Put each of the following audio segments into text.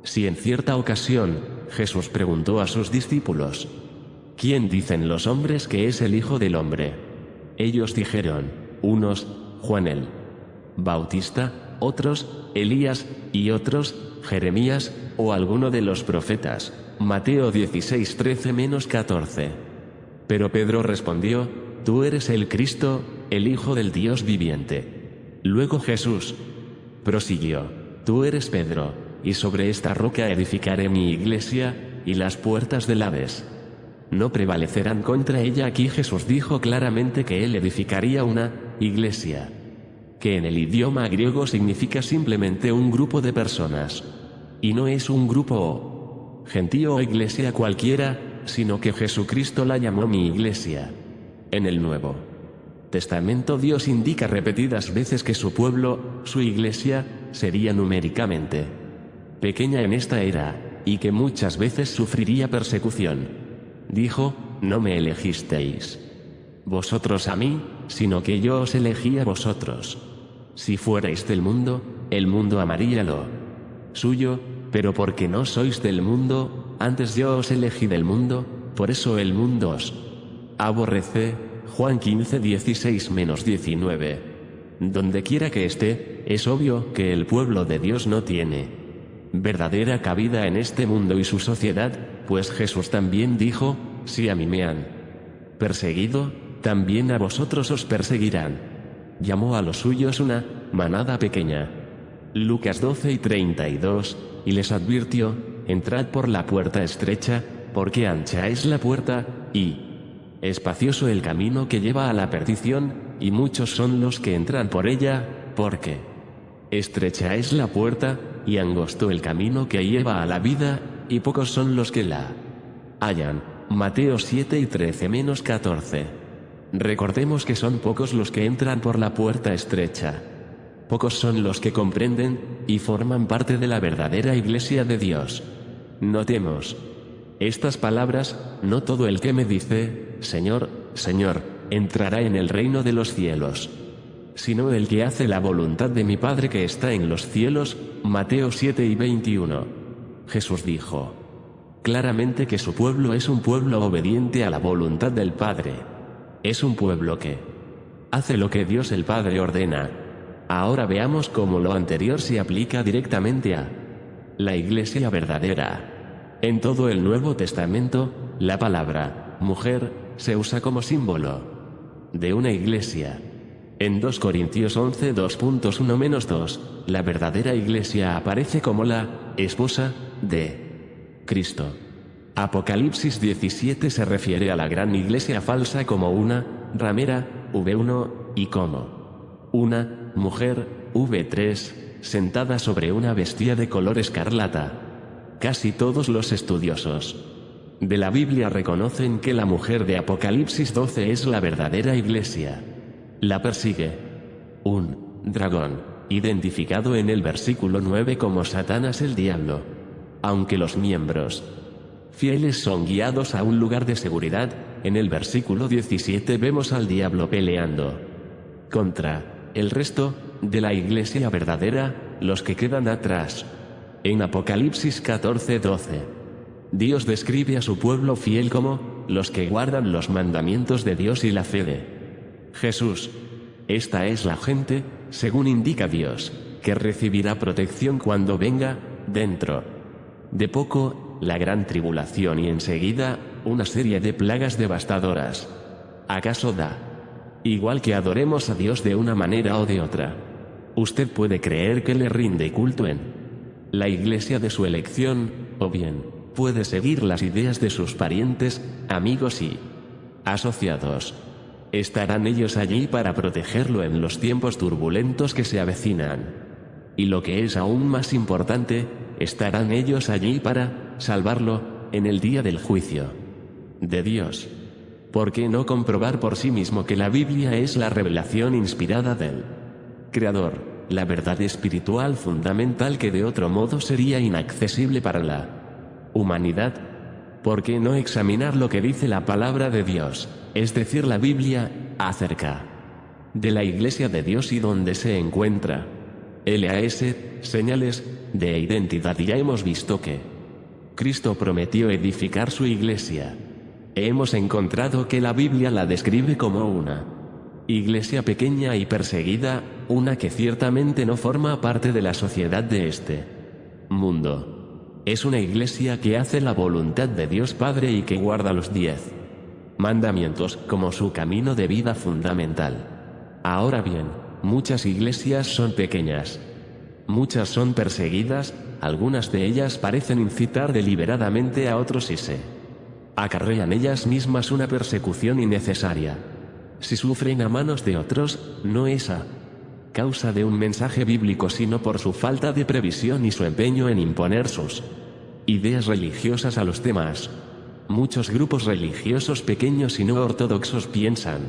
Si en cierta ocasión, Jesús preguntó a sus discípulos: ¿Quién dicen los hombres que es el Hijo del Hombre? Ellos dijeron: unos, Juan el Bautista, otros, Elías, y otros, Jeremías, o alguno de los profetas. Mateo 16:13-14. Pero Pedro respondió: Tú eres el Cristo, el Hijo del Dios viviente. Luego Jesús prosiguió: Tú eres Pedro, y sobre esta roca edificaré mi iglesia, y las puertas del Hades no prevalecerán contra ella. Aquí Jesús dijo claramente que él edificaría una iglesia, que en el idioma griego significa simplemente un grupo de personas, y no es un grupo gentío o iglesia cualquiera, sino que Jesucristo la llamó mi iglesia. En el Nuevo Testamento Dios indica repetidas veces que su pueblo, su iglesia, sería numéricamente pequeña en esta era, y que muchas veces sufriría persecución. Dijo: No me elegisteis vosotros a mí, sino que yo os elegí a vosotros. Si fuerais del mundo, el mundo amaría lo suyo, pero porque no sois del mundo, antes yo os elegí del mundo, por eso el mundo os aborrece. Juan 15:16-19. Donde quiera que esté, es obvio que el pueblo de Dios no tiene verdadera cabida en este mundo y su sociedad, pues Jesús también dijo: Si a mí me han perseguido, también a vosotros os perseguirán. Llamó a los suyos una manada pequeña. Lucas 12:32, y les advirtió: Entrad por la puerta estrecha, porque ancha es la puerta, y espacioso el camino que lleva a la perdición, y muchos son los que entran por ella, porque estrecha es la puerta, y angosto el camino que lleva a la vida, y pocos son los que la hallan. Mateo 7:13-14. Recordemos que son pocos los que entran por la puerta estrecha. Pocos son los que comprenden, y forman parte de la verdadera iglesia de Dios. Notemos estas palabras: no todo el que me dice, Señor, Señor, entrará en el reino de los cielos, sino el que hace la voluntad de mi Padre que está en los cielos. Mateo 7:21. Jesús dijo claramente que su pueblo es un pueblo obediente a la voluntad del Padre. Es un pueblo que hace lo que Dios el Padre ordena. Ahora veamos cómo lo anterior se aplica directamente a la iglesia verdadera. En todo el Nuevo Testamento, la palabra mujer se usa como símbolo de una iglesia. En 2 Corintios 11 2.1-2, la verdadera iglesia aparece como la esposa de Cristo. Apocalipsis 17 se refiere a la gran iglesia falsa como una ramera, V1, y como una mujer, V3, sentada sobre una bestia de color escarlata. Casi todos los estudiosos de la Biblia reconocen que la mujer de Apocalipsis 12 es la verdadera iglesia. La persigue un dragón, identificado en el versículo 9 como Satanás el diablo. Aunque los miembros fieles son guiados a un lugar de seguridad, en el versículo 17 vemos al diablo peleando contra el resto de la iglesia verdadera, los que quedan atrás. En Apocalipsis 14:12, Dios describe a su pueblo fiel como los que guardan los mandamientos de Dios y la fe de Jesús. Esta es la gente, según indica Dios, que recibirá protección cuando venga, dentro de poco, la gran tribulación y enseguida, una serie de plagas devastadoras. ¿Acaso da igual que adoremos a Dios de una manera o de otra? Usted puede creer que le rinde culto en la iglesia de su elección, o bien puede seguir las ideas de sus parientes, amigos y asociados. Estarán ellos allí para protegerlo en los tiempos turbulentos que se avecinan. Y lo que es aún más importante, estarán ellos allí para salvarlo en el día del juicio de Dios. ¿Por qué no comprobar por sí mismo que la Biblia es la revelación inspirada del Creador, la verdad espiritual fundamental que de otro modo sería inaccesible para la humanidad? ¿Por qué no examinar lo que dice la palabra de Dios, es decir, la Biblia, acerca de la iglesia de Dios y dónde se encuentra? LAS, señales de identidad. Y ya hemos visto que Cristo prometió edificar su iglesia. Hemos encontrado que la Biblia la describe como una iglesia pequeña y perseguida, una que ciertamente no forma parte de la sociedad de este mundo. Es una iglesia que hace la voluntad de Dios Padre y que guarda los 10 mandamientos como su camino de vida fundamental. Ahora bien, muchas iglesias son pequeñas. Muchas son perseguidas, algunas de ellas parecen incitar deliberadamente a otros y se acarrean ellas mismas una persecución innecesaria. Si sufren a manos de otros, no es a causa de un mensaje bíblico sino por su falta de previsión y su empeño en imponer sus ideas religiosas a los demás. Muchos grupos religiosos pequeños y no ortodoxos piensan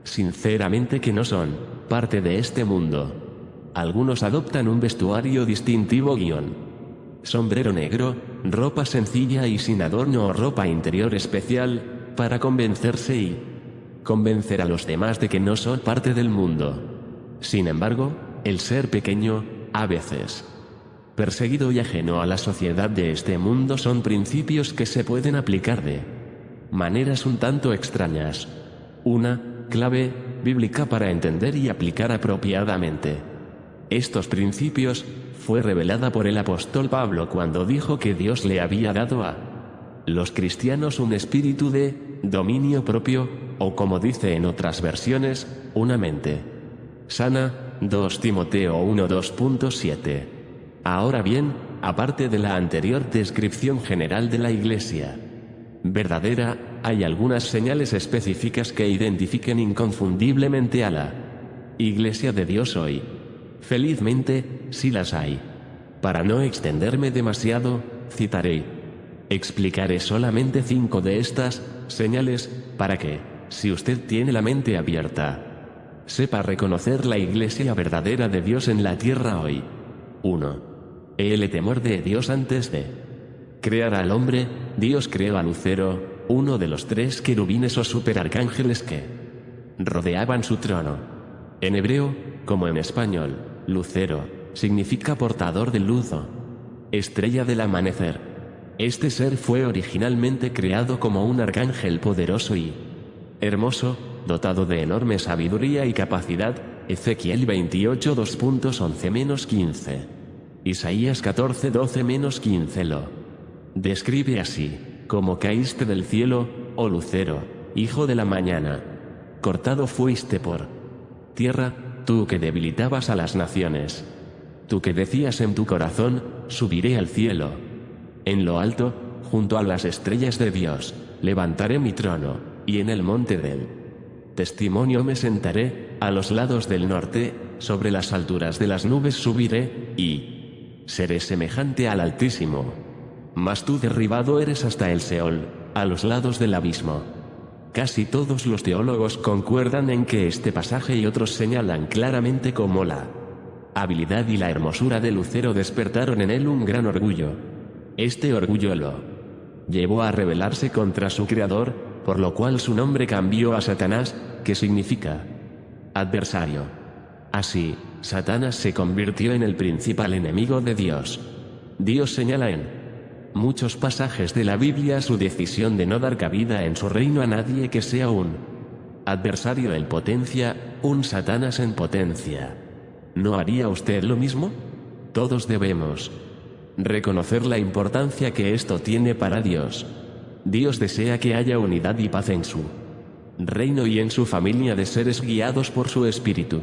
sinceramente que no son parte de este mundo. Algunos adoptan un vestuario distintivo sombrero negro, ropa sencilla y sin adorno o ropa interior especial, para convencerse y convencer a los demás de que no son parte del mundo. Sin embargo, el ser pequeño, a veces perseguido y ajeno a la sociedad de este mundo son principios que se pueden aplicar de maneras un tanto extrañas. Una clave bíblica para entender y aplicar apropiadamente estos principios fue revelada por el apóstol Pablo cuando dijo que Dios le había dado a los cristianos un espíritu de dominio propio, o como dice en otras versiones, una mente sana. 2 Timoteo 1:2.7. Ahora bien, aparte de la anterior descripción general de la iglesia verdadera, hay algunas señales específicas que identifiquen inconfundiblemente a la iglesia de Dios hoy. Felizmente, sí las hay. Para no extenderme demasiado, explicaré solamente 5 de estas señales, para que, si usted tiene la mente abierta, sepa reconocer la iglesia verdadera de Dios en la tierra hoy. 1. El temor de Dios. Antes de crear al hombre, Dios creó a Lucero, uno de los 3 querubines o superarcángeles que rodeaban su trono. En hebreo, como en español, Lucero significa portador de luz o estrella del amanecer. Este ser fue originalmente creado como un arcángel poderoso y hermoso, dotado de enorme sabiduría y capacidad. Ezequiel 28 2.11-15. Isaías 14 12-15 lo describe así: como caíste del cielo, oh Lucero, hijo de la mañana. Cortado fuiste por tierra, tú que debilitabas a las naciones. Tú que decías en tu corazón, subiré al cielo. En lo alto, junto a las estrellas de Dios, levantaré mi trono, y en el monte del testimonio me sentaré, a los lados del norte, sobre las alturas de las nubes subiré, y seré semejante al Altísimo. Mas tú derribado eres hasta el Seol, a los lados del abismo. Casi todos los teólogos concuerdan en que este pasaje y otros señalan claramente cómo la habilidad y la hermosura de Lucero despertaron en él un gran orgullo. Este orgullo lo llevó a rebelarse contra su creador, por lo cual su nombre cambió a Satanás, que significa adversario. Así, Satanás se convirtió en el principal enemigo de Dios. Dios señala en muchos pasajes de la Biblia su decisión de no dar cabida en su reino a nadie que sea un adversario en potencia, un Satanás en potencia. ¿No haría usted lo mismo? Todos debemos reconocer la importancia que esto tiene para Dios. Dios desea que haya unidad y paz en su reino y en su familia de seres guiados por su espíritu.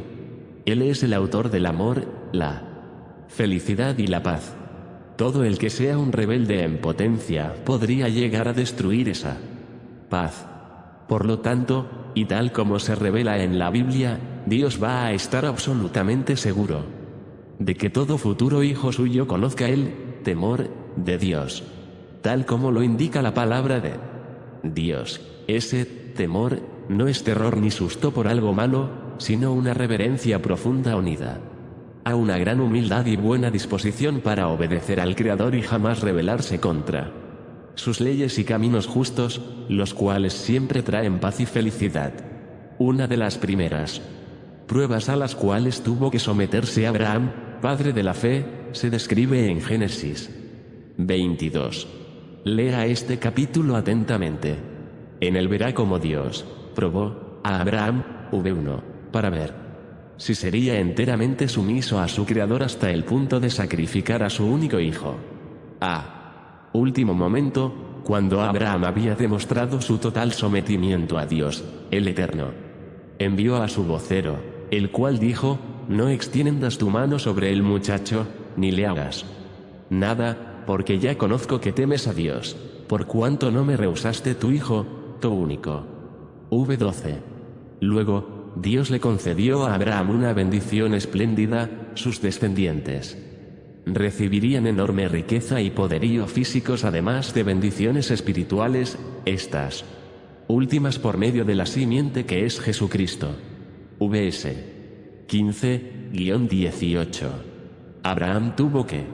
Él es el autor del amor, la felicidad y la paz. Todo el que sea un rebelde en potencia podría llegar a destruir esa paz. Por lo tanto, y tal como se revela en la Biblia, Dios va a estar absolutamente seguro de que todo futuro hijo suyo conozca el temor de Dios, tal como lo indica la palabra de Dios. Ese temor no es terror ni susto por algo malo, sino una reverencia profunda unida a una gran humildad y buena disposición para obedecer al Creador y jamás rebelarse contra sus leyes y caminos justos, los cuales siempre traen paz y felicidad. Una de las primeras pruebas a las cuales tuvo que someterse Abraham padre de la fe, se describe en Génesis 22. Lea este capítulo atentamente. En él verá cómo Dios probó a Abraham, v1, para ver si sería enteramente sumiso a su Creador hasta el punto de sacrificar a su único hijo. A último momento, cuando Abraham había demostrado su total sometimiento a Dios, el Eterno, envió a su vocero, el cual dijo: no extiendas tu mano sobre el muchacho, ni le hagas nada, porque ya conozco que temes a Dios, por cuanto no me rehusaste tu hijo, tu único. v12. Luego, Dios le concedió a Abraham una bendición espléndida: sus descendientes recibirían enorme riqueza y poderío físicos, además de bendiciones espirituales, estas últimas por medio de la simiente que es Jesucristo. Vs. 15-18. Abraham tuvo que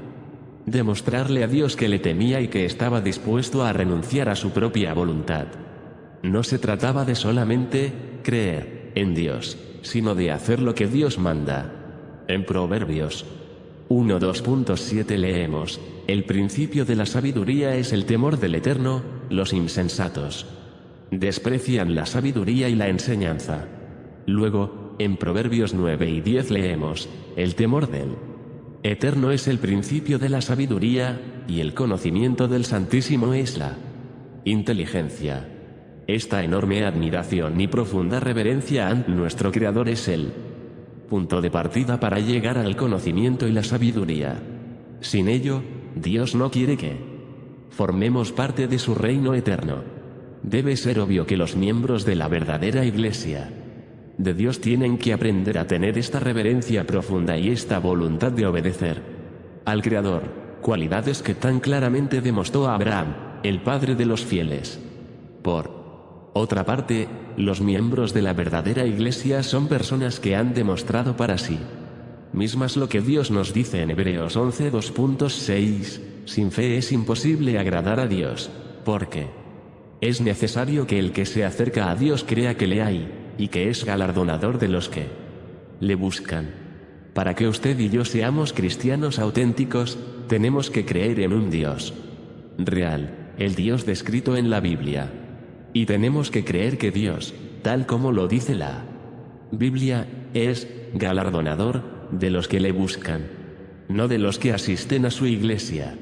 demostrarle a Dios que le temía y que estaba dispuesto a renunciar a su propia voluntad. No se trataba de solamente creer en Dios, sino de hacer lo que Dios manda. En Proverbios 1:2.7 leemos: el principio de la sabiduría es el temor del Eterno, los insensatos desprecian la sabiduría y la enseñanza. Luego, en Proverbios 9:10 leemos: el temor del Eterno es el principio de la sabiduría, y el conocimiento del Santísimo es la inteligencia. Esta enorme admiración y profunda reverencia ante nuestro Creador es el punto de partida para llegar al conocimiento y la sabiduría. Sin ello, Dios no quiere que formemos parte de su reino eterno. Debe ser obvio que los miembros de la verdadera Iglesia de Dios tienen que aprender a tener esta reverencia profunda y esta voluntad de obedecer al Creador, cualidades que tan claramente demostró a Abraham, el padre de los fieles. Por otra parte, los miembros de la verdadera Iglesia son personas que han demostrado para sí mismas lo que Dios nos dice en Hebreos 11:2.6: sin fe es imposible agradar a Dios, porque es necesario que el que se acerca a Dios crea que le hay, y que es galardonador de los que le buscan. Para que usted y yo seamos cristianos auténticos, tenemos que creer en un Dios real, el Dios descrito en la Biblia. Y tenemos que creer que Dios, tal como lo dice la Biblia, es galardonador de los que le buscan, no de los que asisten a su iglesia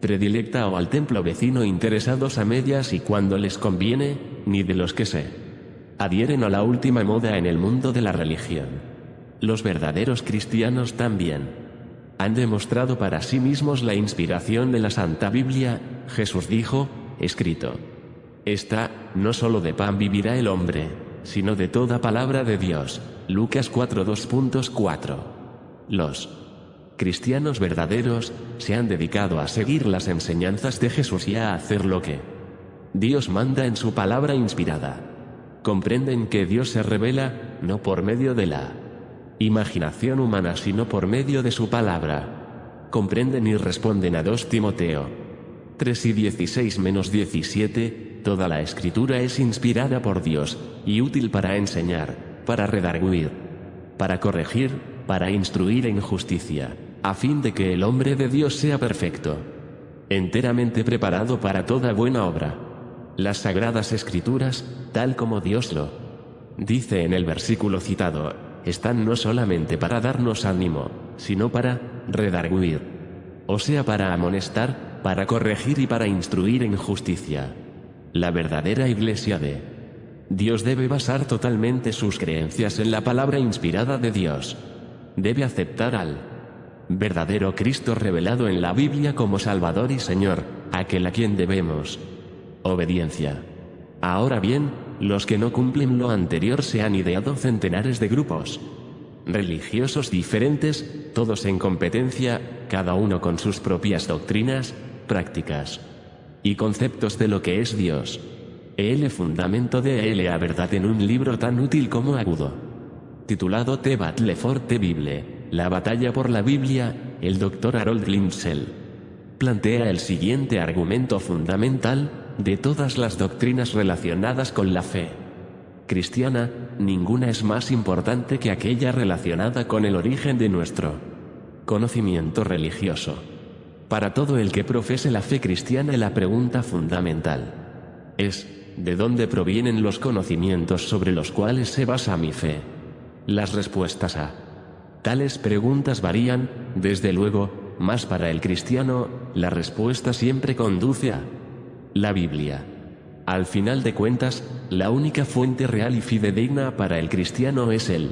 predilecta o al templo vecino interesados a medias y cuando les conviene, ni de los que se adhieren a la última moda en el mundo de la religión. Los verdaderos cristianos también han demostrado para sí mismos la inspiración de la Santa Biblia. Jesús dijo: escrito está, no solo de pan vivirá el hombre, sino de toda palabra de Dios. Lucas 4:2.4. Los cristianos verdaderos se han dedicado a seguir las enseñanzas de Jesús y a hacer lo que Dios manda en su palabra inspirada. Comprenden que Dios se revela, no por medio de la imaginación humana sino por medio de su palabra. Comprenden y responden a 2 Timoteo 3:16-17, toda la Escritura es inspirada por Dios, y útil para enseñar, para redarguir, para corregir, para instruir en justicia, a fin de que el hombre de Dios sea perfecto, enteramente preparado para toda buena obra. Las Sagradas Escrituras, tal como Dios lo dice en el versículo citado, están no solamente para darnos ánimo, sino para redarguir, o sea, para amonestar, para corregir y para instruir en justicia. La verdadera Iglesia de Dios debe basar totalmente sus creencias en la palabra inspirada de Dios. Debe aceptar al verdadero Cristo revelado en la Biblia como Salvador y Señor, aquel a quien debemos obediencia. Ahora bien, los que no cumplen lo anterior se han ideado centenares de grupos religiosos diferentes, todos en competencia, cada uno con sus propias doctrinas, prácticas y conceptos de lo que es Dios. El fundamento de la verdad en un libro tan útil como agudo, titulado The Battle for the Bible, la batalla por la Biblia, el Dr. Harold Lindsell plantea el siguiente argumento fundamental: de todas las doctrinas relacionadas con la fe cristiana, ninguna es más importante que aquella relacionada con el origen de nuestro Conocimiento religioso. Para todo el que profese la fe cristiana, la pregunta fundamental es: ¿de dónde provienen los conocimientos sobre los cuales se basa mi fe? Las respuestas a tales preguntas varían, desde luego, mas para el cristiano, la respuesta siempre conduce a la Biblia. Al final de cuentas, la única fuente real y fidedigna para el cristiano es el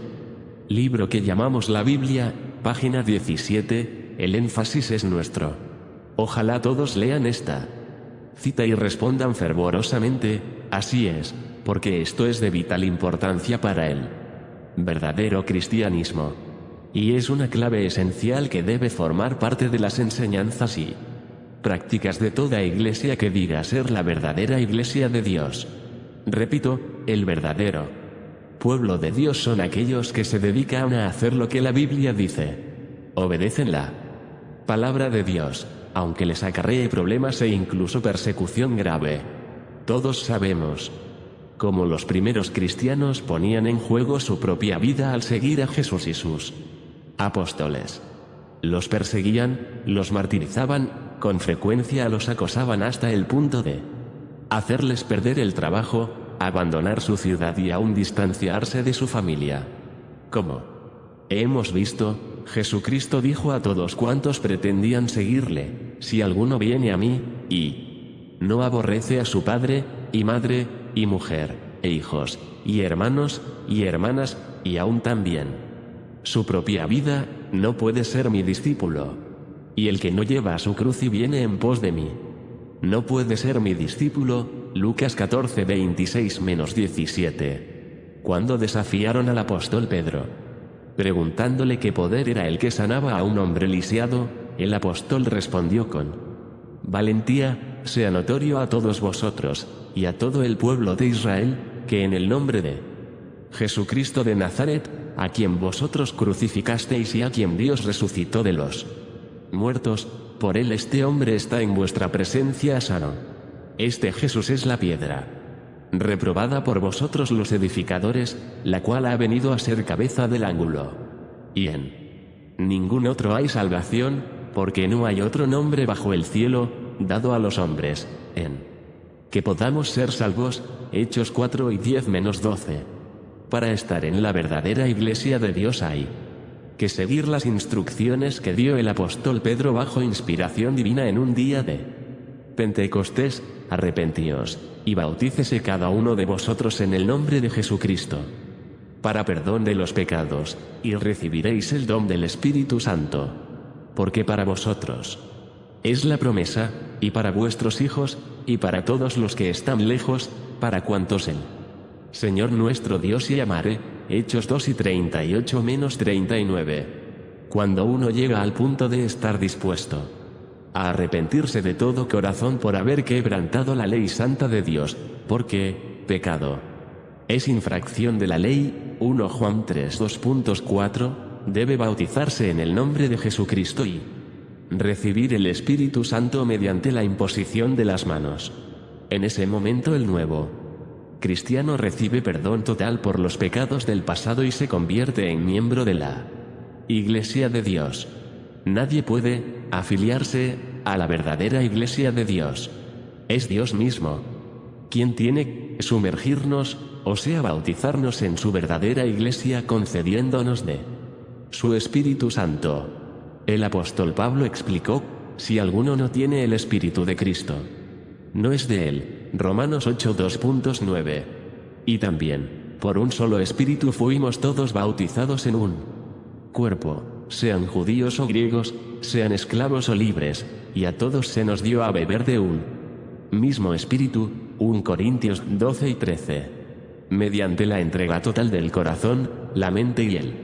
libro que llamamos la Biblia, página 17, el énfasis es nuestro. Ojalá todos lean esta cita y respondan fervorosamente: así es, porque esto es de vital importancia para el verdadero cristianismo. Y es una clave esencial que debe formar parte de las enseñanzas y prácticas de toda iglesia que diga ser la verdadera iglesia de Dios. Repito, el verdadero pueblo de Dios son aquellos que se dedican a hacer lo que la Biblia dice. Obedecen la palabra de Dios, aunque les acarree problemas e incluso persecución grave. Todos sabemos cómo los primeros cristianos ponían en juego su propia vida al seguir a Jesús y sus apóstoles. Los perseguían, los martirizaban, con frecuencia los acosaban hasta el punto de hacerles perder el trabajo, abandonar su ciudad y aún distanciarse de su familia. Como hemos visto, Jesucristo dijo a todos cuantos pretendían seguirle: si alguno viene a mí, y no aborrece a su padre, y madre, y mujer, e hijos, y hermanos, y hermanas, y aún también su propia vida, no puede ser mi discípulo. Y el que no lleva su cruz y viene en pos de mí, no puede ser mi discípulo. Lucas 14, 26-17. Cuando desafiaron al apóstol Pedro, preguntándole qué poder era el que sanaba a un hombre lisiado, el apóstol respondió con valentía: sea notorio a todos vosotros, y a todo el pueblo de Israel, que en el nombre de Jesucristo de Nazaret, a quien vosotros crucificasteis y a quien Dios resucitó de los muertos, por él este hombre está en vuestra presencia sano. Este Jesús es la piedra reprobada por vosotros los edificadores, la cual ha venido a ser cabeza del ángulo. Y en ningún otro hay salvación, porque no hay otro nombre bajo el cielo, dado a los hombres, en que podamos ser salvos. Hechos 4 y 10-12. Para estar en la verdadera iglesia de Dios hay que seguir las instrucciones que dio el apóstol Pedro bajo inspiración divina en un día de Pentecostés: arrepentíos, y bautícese cada uno de vosotros en el nombre de Jesucristo, para perdón de los pecados, y recibiréis el don del Espíritu Santo. Porque para vosotros es la promesa, y para vuestros hijos, y para todos los que están lejos, para cuantos el Señor nuestro Dios llamare. Hechos 2 y 38-39. Cuando uno llega al punto de estar dispuesto a arrepentirse de todo corazón por haber quebrantado la ley santa de Dios, porque pecado es infracción de la ley, 1 Juan 3, 2.4, debe bautizarse en el nombre de Jesucristo y recibir el Espíritu Santo mediante la imposición de las manos. En ese momento el nuevo cristiano recibe perdón total por los pecados del pasado y se convierte en miembro de la Iglesia de Dios. Nadie puede afiliarse a la verdadera Iglesia de Dios. Es Dios mismo quien tiene que sumergirnos, o sea, bautizarnos en su verdadera Iglesia, concediéndonos de su Espíritu Santo. El apóstol Pablo explicó: si alguno no tiene el Espíritu de Cristo, no es de él. Romanos 8, 2.9. Y también, por un solo Espíritu fuimos todos bautizados en un cuerpo, sean judíos o griegos, sean esclavos o libres, y a todos se nos dio a beber de un mismo Espíritu. 1 Corintios 12 y 13. Mediante la entrega total del corazón, la mente y el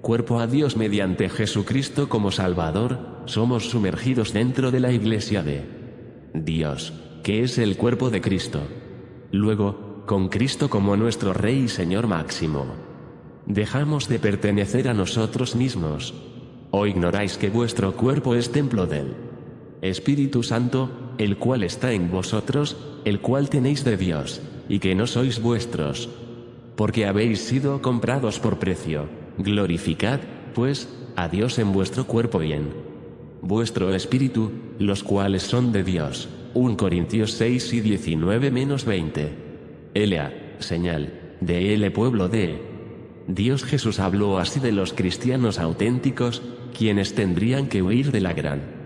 cuerpo a Dios mediante Jesucristo como Salvador, somos sumergidos dentro de la Iglesia de Dios, que es el cuerpo de Cristo. Luego, con Cristo como nuestro Rey y Señor máximo, dejamos de pertenecer a nosotros mismos. ¿O ignoráis que vuestro cuerpo es templo del Espíritu Santo, el cual está en vosotros, el cual tenéis de Dios, y que no sois vuestros? Porque habéis sido comprados por precio. Glorificad, pues, a Dios en vuestro cuerpo y en vuestro espíritu, los cuales son de Dios. 1 Corintios 6 y 19-20. L.A. Señal de el pueblo de Dios. Jesús habló así de los cristianos auténticos, quienes tendrían que huir de la gran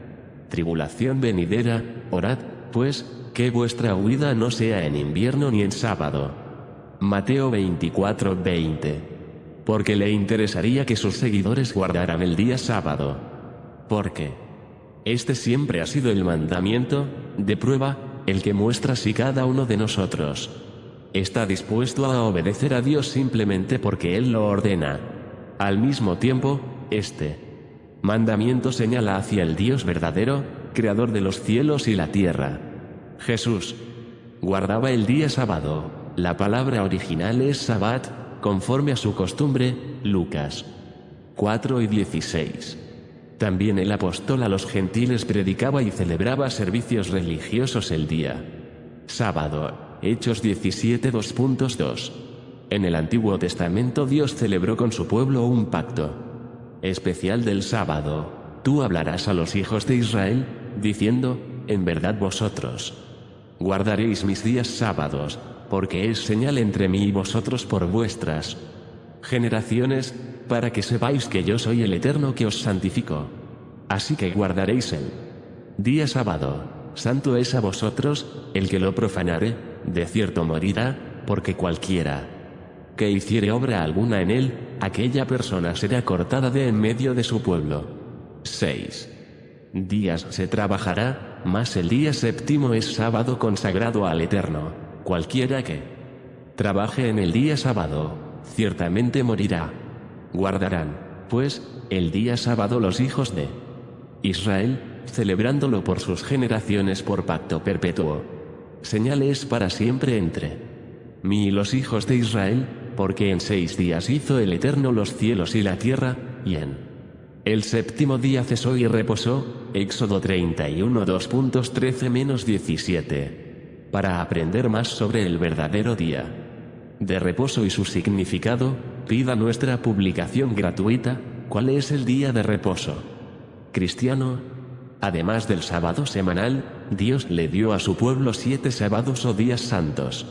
tribulación venidera. Orad, pues, que vuestra huida no sea en invierno ni en sábado. Mateo 24:20. Porque le interesaría que sus seguidores guardaran el día sábado. Porque este siempre ha sido el mandamiento de prueba, el que muestra si cada uno de nosotros está dispuesto a obedecer a Dios simplemente porque Él lo ordena. Al mismo tiempo, este mandamiento señala hacia el Dios verdadero, creador de los cielos y la tierra. Jesús guardaba el día sábado. La palabra original es Sabbat, conforme a su costumbre. Lucas 4 y 16. También el apóstol a los gentiles predicaba y celebraba servicios religiosos el día sábado. Hechos 17:2.2. En el Antiguo Testamento Dios celebró con su pueblo un pacto especial del sábado. Tú hablarás a los hijos de Israel, diciendo, en verdad vosotros guardaréis mis días sábados, porque es señal entre mí y vosotros por vuestras generaciones, para que sepáis que yo soy el Eterno que os santifico. Así que guardaréis el día sábado. Santo es a vosotros. El que lo profanare, de cierto morirá, porque cualquiera que hiciere obra alguna en él, aquella persona será cortada de en medio de su pueblo. 6 días se trabajará, mas el día séptimo es sábado consagrado al Eterno. Cualquiera que trabaje en el día sábado, ciertamente morirá. Guardarán, pues, el día sábado los hijos de Israel, celebrándolo por sus generaciones por pacto perpetuo. Señal es para siempre entre mí y los hijos de Israel, porque en 6 días hizo el Eterno los cielos y la tierra, y en el séptimo día cesó y reposó. Éxodo 31 2.13-17. Para aprender más sobre el verdadero día de reposo y su significado, pida nuestra publicación gratuita, ¿Cuál es el día de reposo cristiano? Además del sábado semanal, Dios le dio a su pueblo 7 sábados o días santos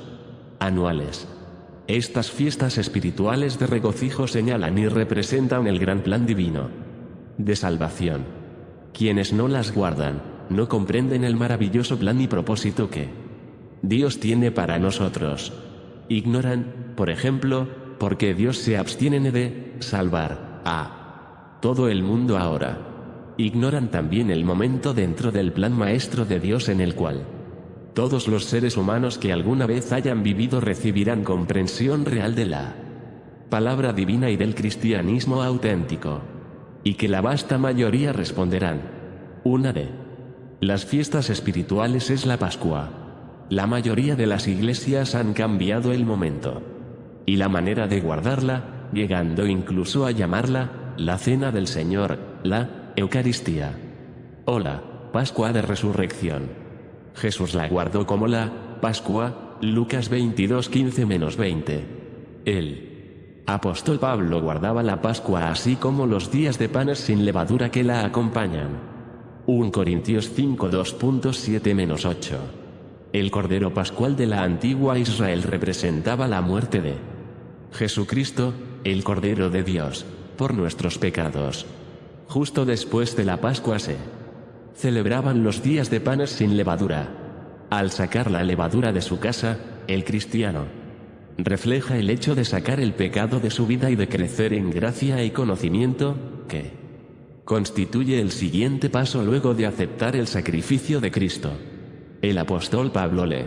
anuales. Estas fiestas espirituales de regocijo señalan y representan el gran plan divino de salvación. Quienes no las guardan, no comprenden el maravilloso plan y propósito que Dios tiene para nosotros. Ignoran, por ejemplo, por qué Dios se abstiene de salvar a todo el mundo ahora. Ignoran también el momento dentro del plan maestro de Dios en el cual todos los seres humanos que alguna vez hayan vivido recibirán comprensión real de la palabra divina y del cristianismo auténtico, y que la vasta mayoría responderán. Una de las fiestas espirituales es la Pascua. La mayoría de las iglesias han cambiado el momento y la manera de guardarla, llegando incluso a llamarla la Cena del Señor, la Eucaristía o la Pascua de Resurrección. Jesús la guardó como la Pascua. Lucas 22:15-20. El apóstol Pablo guardaba la Pascua así como los días de panes sin levadura que la acompañan. 1 Corintios 5 2.7-8. El Cordero Pascual de la antigua Israel representaba la muerte de Jesucristo, el Cordero de Dios, por nuestros pecados. Justo después de la Pascua se celebraban los días de panes sin levadura. Al sacar la levadura de su casa, el cristiano refleja el hecho de sacar el pecado de su vida y de crecer en gracia y conocimiento, que constituye el siguiente paso luego de aceptar el sacrificio de Cristo. El apóstol Pablo le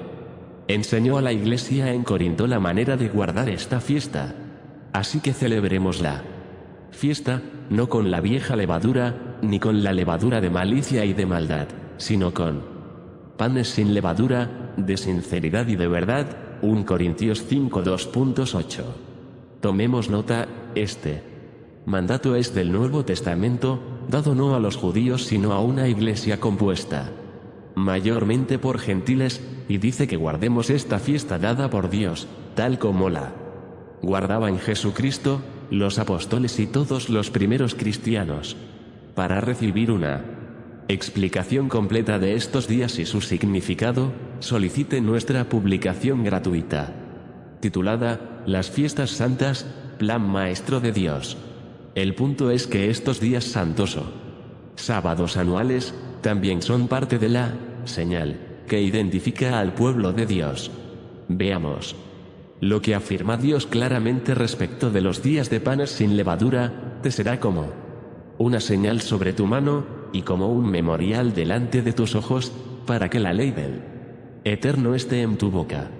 enseñó a la iglesia en Corinto la manera de guardar esta fiesta. Así que celebremos la fiesta, no con la vieja levadura, ni con la levadura de malicia y de maldad, sino con panes sin levadura, de sinceridad y de verdad. 1 Corintios 5 2.8. Tomemos nota, este mandato es del Nuevo Testamento, dado no a los judíos sino a una iglesia compuesta mayormente por gentiles, y dice que guardemos esta fiesta dada por Dios, tal como la guardaba en Jesucristo, los apóstoles y todos los primeros cristianos. Para recibir una explicación completa de estos días y su significado, solicite nuestra publicación gratuita, titulada Las Fiestas Santas, Plan Maestro de Dios. El punto es que estos días santos o sábados anuales también son parte de la señal que identifica al pueblo de Dios. Veamos lo que afirma Dios claramente respecto de los días de panes sin levadura: te será como una señal sobre tu mano y como un memorial delante de tus ojos, para que la ley del Eterno esté en tu boca.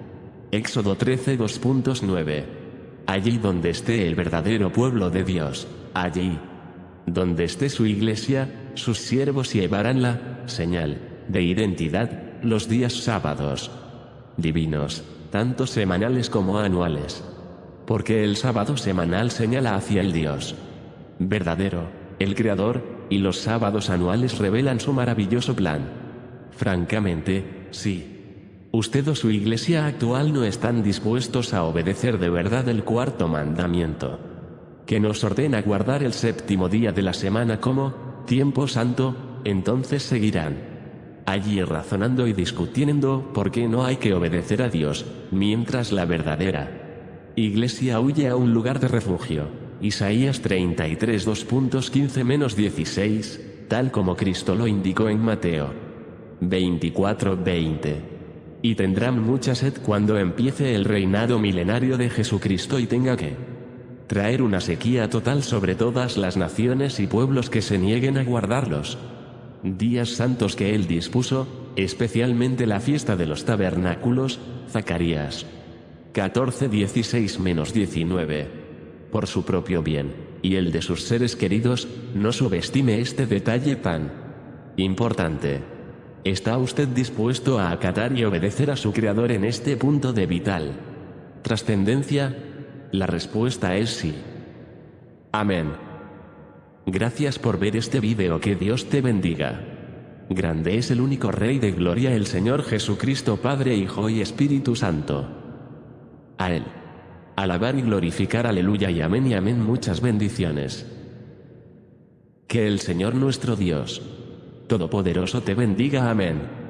Éxodo 13 2.9. Allí donde esté el verdadero pueblo de Dios, allí donde esté su iglesia, sus siervos llevarán la señal de identidad los días sábados divinos, tanto semanales como anuales. Porque el sábado semanal señala hacia el Dios verdadero, el Creador, y los sábados anuales revelan su maravilloso plan. Francamente, sí. Usted o su iglesia actual no están dispuestos a obedecer de verdad el cuarto mandamiento, que nos ordena guardar el séptimo día de la semana como tiempo santo, entonces seguirán allí razonando y discutiendo por qué no hay que obedecer a Dios, mientras la verdadera iglesia huye a un lugar de refugio. Isaías 33 2.15-16, tal como Cristo lo indicó en Mateo 24:20. Y tendrán mucha sed cuando empiece el reinado milenario de Jesucristo y tenga que traer una sequía total sobre todas las naciones y pueblos que se nieguen a guardarlos días santos que Él dispuso, especialmente la fiesta de los tabernáculos. Zacarías 14:16-19. Por su propio bien, y el de sus seres queridos, no subestime este detalle tan importante. ¿Está usted dispuesto a acatar y obedecer a su Creador en este punto de vital trascendencia? La respuesta es sí. Amén. Gracias por ver este video, que Dios te bendiga. Grande es el único Rey de Gloria, el Señor Jesucristo, Padre, Hijo y Espíritu Santo. A Él alabar y glorificar, aleluya y amén y amén. Muchas bendiciones. Que el Señor nuestro Dios Todopoderoso te bendiga. Amén.